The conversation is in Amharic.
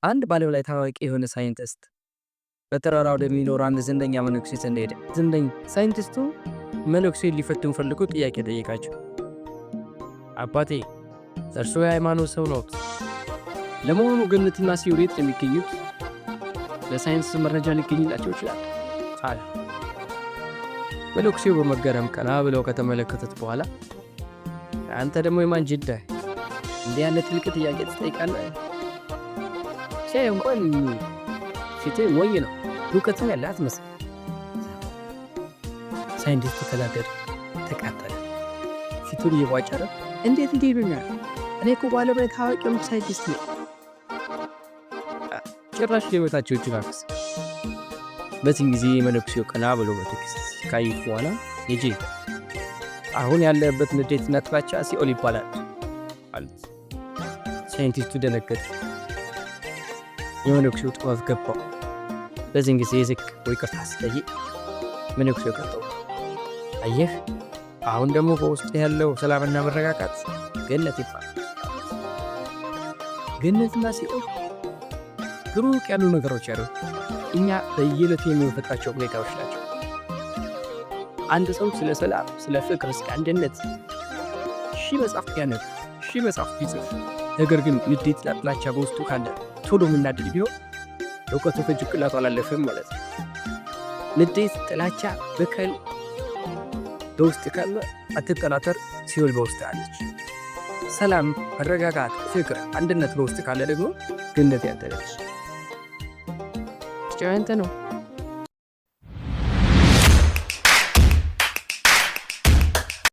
አንድ በዓለም ላይ ታዋቂ የሆነ ሳይንቲስት በተራራ ወደሚኖር አንድ ዝነኛ መነኩሴ ዘንድ ሄደ። ሳይንቲስቱ መነኩሴን ሊፈትኑ ፈልጎ ጥያቄ ጠየቃቸው። አባቴ እርስዎ የሃይማኖት ሰው ነዎት? ለመሆኑ ገነትና ሲኦል የት ነው የሚገኙት? ለሳይንስ መረጃ ሊገኝላቸው ይችላል አለ። መነኩሴው በመገረም ቀና ብለው ከተመለከቱት በኋላ አንተ ደግሞ የማን ጅዳ እንዲህ ያለ ትልቅ ጥያቄ ትጠይቃለህ? ሲያየው እንኳን ፊትህ ሞኝ ነው፣ እውቀትም ያለህ አትመስልም። ሳይንቲስቱ ተናደደ፣ ተቃጠለ። ፊቱን እየቧጨረ እንዴት እንዲህ ይሉኛል? እኔ እኮ በዓለም ላይ ታዋቂ ሳይንቲስት ነኝ። ጭራሽ ሊመታቸው ይችላል። በዚህ ጊዜ መነኩሴው ቀና ብሎ በትዕግስት ካዩት በኋላ ልጄ አሁን ያለበት ንዴትና ጥላቻ ሲኦል ይባላል አሉት። ሳይንቲስቱ ደነገጠ። የመነኩሴው ጥበብ ገባው። በዚህን ጊዜ ዝቅ ይቅርታ ሲጠይቅ መነኩሴው ቀጠው፣ አየህ አሁን ደግሞ በውስጥ ያለው ሰላምና መረጋጋት ገነት ይባላል። ገነትና ሲኦል ሩቅ ያሉ ነገሮች ያሉ እኛ በየዕለቱ የምንፈጥራቸው ሁኔታዎች ናቸው። አንድ ሰው ስለ ሰላም፣ ስለ ፍቅር፣ ስለ አንድነት ሺህ መጽሐፍ ያነብ፣ ሺህ መጽሐፍ ቢጽፍ፣ ነገር ግን ንዴት፣ ጥላቻ በውስጡ ካለ ቶሎ የምናድድ ቢሆን እውቀቱ ከጭንቅላቱ አላለፈም ማለት ነው። ንዴት፣ ጥላቻ፣ በቀል በውስጥ ካለ አትጠራጠር፣ ሲኦል በውስጥ አለች። ሰላም፣ መረጋጋት፣ ፍቅር፣ አንድነት በውስጥ ካለ ደግሞ ገነት ያንተ ነች። ጨዋንተ ነው።